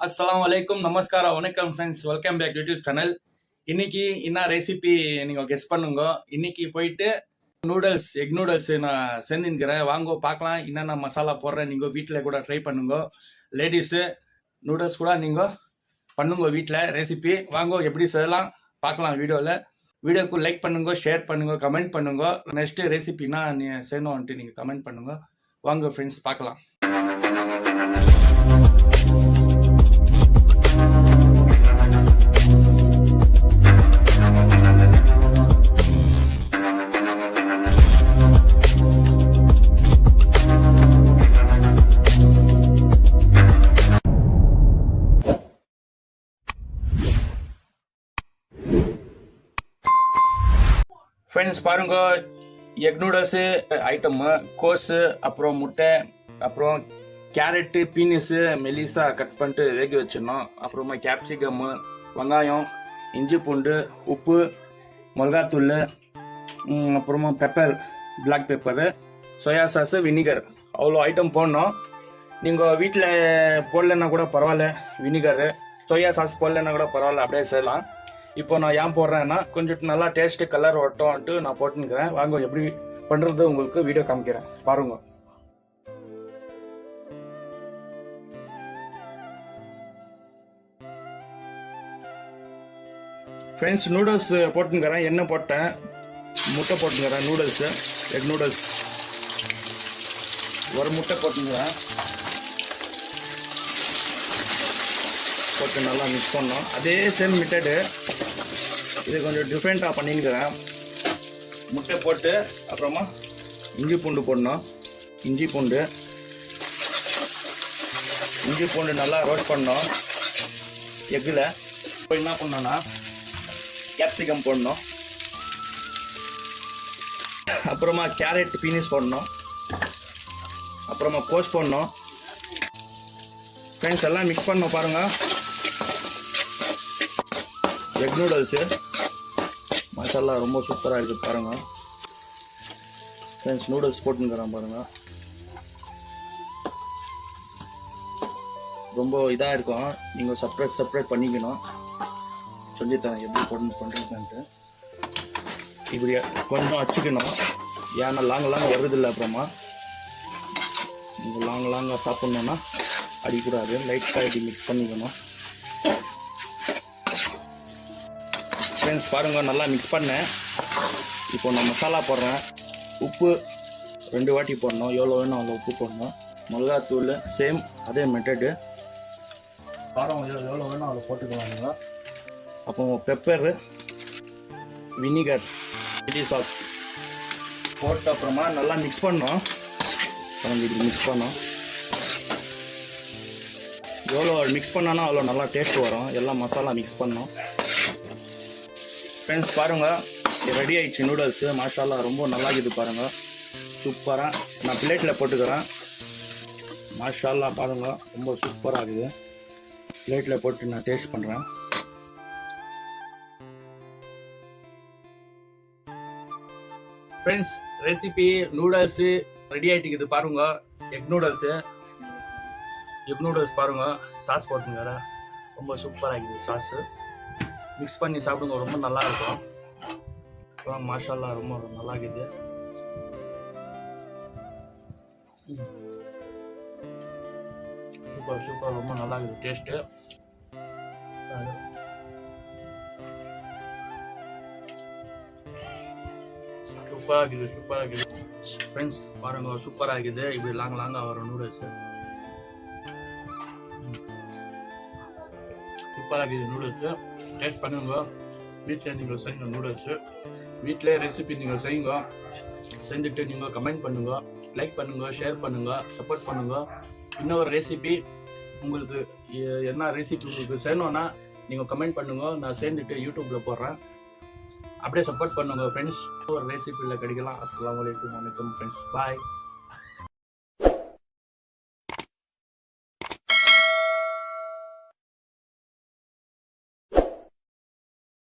அஸ்ஸலாமு அலைக்கும், நமஸ்காரம், வணக்கம் friends. Welcome back YouTube channel. இன்னைக்கு என்ன ரெசிபி நீங்கள் கெஸ் பண்ணுங்க. இன்னைக்கு போயிட்டு நூடுல்ஸ், எக் நூடுல்ஸ் நான் செஞ்சுக்கிறேன். வாங்க பார்க்கலாம் என்னென்ன மசாலா போடுறேன். நீங்கள் வீட்டில் கூட ட்ரை பண்ணுங்க. லேடிஸு நூடுல்ஸ் கூட நீங்கள் பண்ணுங்க வீட்டில் ரெசிபி. வாங்க எப்படி செய்யலாம் பார்க்கலாம் வீடியோவில். வீடியோக்கு லைக் பண்ணுங்க, ஷேர் பண்ணுங்க, கமெண்ட் பண்ணுங்க. நெக்ஸ்ட் ரெசிபினா நீ செய்யணும்ன்ட்டு நீங்கள் கமெண்ட் பண்ணுங்க. வாங்க ஃப்ரெண்ட்ஸ் பார்க்கலாம். ஃப்ரெண்ட்ஸ் பாருங்க, எக் நூடுல்ஸு ஐட்டமு, கோஸு, அப்புறம் முட்டை, அப்புறம் கேரட்டு, பீனஸு மெலிசா கட் பண்ணிட்டு வேக வச்சிடணும். அப்புறமா கேப்சிகம்மு, வெங்காயம், இஞ்சி பூண்டு, உப்பு, மிளகாத்தூள், அப்புறமா pepper, black pepper, soya sauce, vinegar, அவ்வளோ ஐட்டம் போடணும். நீங்கள் வீட்டில் போடலன்னா கூட பரவாயில்ல, வினிகரு, சோயா சாஸ் போடலன்னா கூட பரவாயில்ல, அப்படியே செய்யலாம். இப்போ நான் ஏன் போடுறேன்னா கொஞ்சம் நல்லா டேஸ்ட்டு கலர் ஒட்டோன்ட்டு நான் போட்டுன்னுக்கிறேன். வாங்க எப்படி பண்ணுறது உங்களுக்கு வீடியோ காமிக்கிறேன் பாருங்க. ஃப்ரெண்ட்ஸ் நூடுல்ஸ் போட்டுங்கிறேன், எண்ணெய் போட்டேன், முட்டை போட்டுங்கிறேன், நூடுல்ஸு எக் நூடுல்ஸ் ஒரு முட்டை போட்டுங்கிறேன். போட்டு நல்லா மிக்ஸ் பண்ணோம். அதே சேம் மெத்தடு, இது கொஞ்சம் டிஃப்ரெண்ட்டாக பண்ணிக்கிறேன். முட்டை போட்டு அப்புறமா இஞ்சி பூண்டு போடணும். இஞ்சி பூண்டு நல்லா ரோஸ்ட் பண்ணோம் எக்கில். இப்போ என்ன பண்ணோன்னா கேப்சிகம் போடணும், அப்புறமா கேரட், பீனஸ் போடணும், அப்புறமா கோஸ் போடணும். ஃப்ரெண்ட்ஸ் எல்லாம் மிக்ஸ் பண்ணோம் பாருங்கள். எக் நூடுல்ஸு மசாலா ரொம்ப சூப்பராக இருக்குது பாருங்கள். ஃப்ரெண்ட்ஸ் நூடுல்ஸ் போட்டுங்கிறேன் பாருங்கள். ரொம்ப இதாக இருக்கும், நீங்கள் செப்பரேட் பண்ணிக்கணும். சொல்லித்தரேன் எப்படி பண்ணுறதுன்ட்டு. இப்படி கொஞ்சம் வச்சுக்கணும், ஏன்னா லாங் வருதில்லை. அப்புறமா நீங்கள் லாங்காக சாப்பிட்ணுன்னா அடிக்கூடாது, லைட்டாக இப்படி மிக்ஸ் பண்ணிக்கணும். ஃப்ரெண்ட்ஸ் பாருங்கள், நல்லா மிக்ஸ் பண்ணேன். இப்போ நான் மசாலா போடுறேன். உப்பு 2 வாட்டி போடணும், எவ்வளோ வேணும் அவ்வளோ உப்பு போடணும். மிளகாத்தூள் சேம் அதே மெத்தடு, காரம் எவ்வளோ வேணும் அவ்வளோ போட்டுக்குவாங்க. அப்போ பெப்பரு, வினிகர், சில்லி சாஸ் போட்ட அப்புறமா நல்லா மிக்ஸ் பண்ணோம். இப்படி மிக்ஸ் பண்ணோம். எவ்வளோ மிக்ஸ் பண்ணோன்னா அவ்வளோ நல்லா டேஸ்ட் வரும். எல்லாம் மசாலா மிக்ஸ் பண்ணோம். ஃப்ரெண்ட்ஸ் பாருங்கள், ரெடி ஆகிடுச்சு நூடுல்ஸு. மாஷால்லா ரொம்ப நல்லா இருக்குது பாருங்கள், சூப்பராக. நான் பிளேட்டில் போட்டுக்கிறேன். மாஷால்லா பாருங்கள், ரொம்ப சூப்பராக இருக்குது. பிளேட்டில் போட்டு நான் டேஸ்ட் பண்ணுறேன். ஃப்ரெண்ட்ஸ் ரெசிபி நூடுல்ஸு ரெடி ஆகிட்டுக்குது பாருங்கள். எக் நூடுல்ஸ் பாருங்கள். சாஸ் போட்டுங்க, ரொம்ப சூப்பராக இருக்குது சாஸு. மிக்ஸ் பண்ணி சாப்பிடுங்க, ரொம்ப நல்லா இருக்கும். அப்புறம் மாஷால்லா ரொம்ப நல்லா இருக்குது. சூப்பர் ரொம்ப நல்லா இருக்குது டேஸ்ட்டு. சூப்பராக இருக்குது ஃப்ரெண்ட்ஸ் பாருங்க, சூப்பராக இருக்குது. இப்படி லாங்காக வரும் நூடுல்ஸு. சூப்பராக இருக்குது நூடுல்ஸு. டேஸ்ட் பண்ணுங்க. வீட்டில் நீங்கள் செய்யுங்க நூடுல்ஸு. வீட்டிலே ரெசிபி நீங்கள் செய்யுங்க. செஞ்சுட்டு நீங்கள் கமெண்ட் பண்ணுங்கள், லைக் பண்ணுங்கள், ஷேர் பண்ணுங்கள், சப்போர்ட் பண்ணுங்கள். இன்னொரு ரெசிபி உங்களுக்கு என்ன ரெசிபி உங்களுக்கு செய்யணுன்னா நீங்கள் கமெண்ட் பண்ணுங்கள். நான் சேர்ந்துட்டு யூடியூப்பில் போடுறேன். அப்படியே சப்போர்ட் பண்ணுங்கள் ஃப்ரெண்ட்ஸ். ஒரு ரெசிபியில் கிடைக்கலாம். அஸ்ஸலாமு அலைக்கும், வணக்கம் ஃப்ரெண்ட்ஸ், பாய்.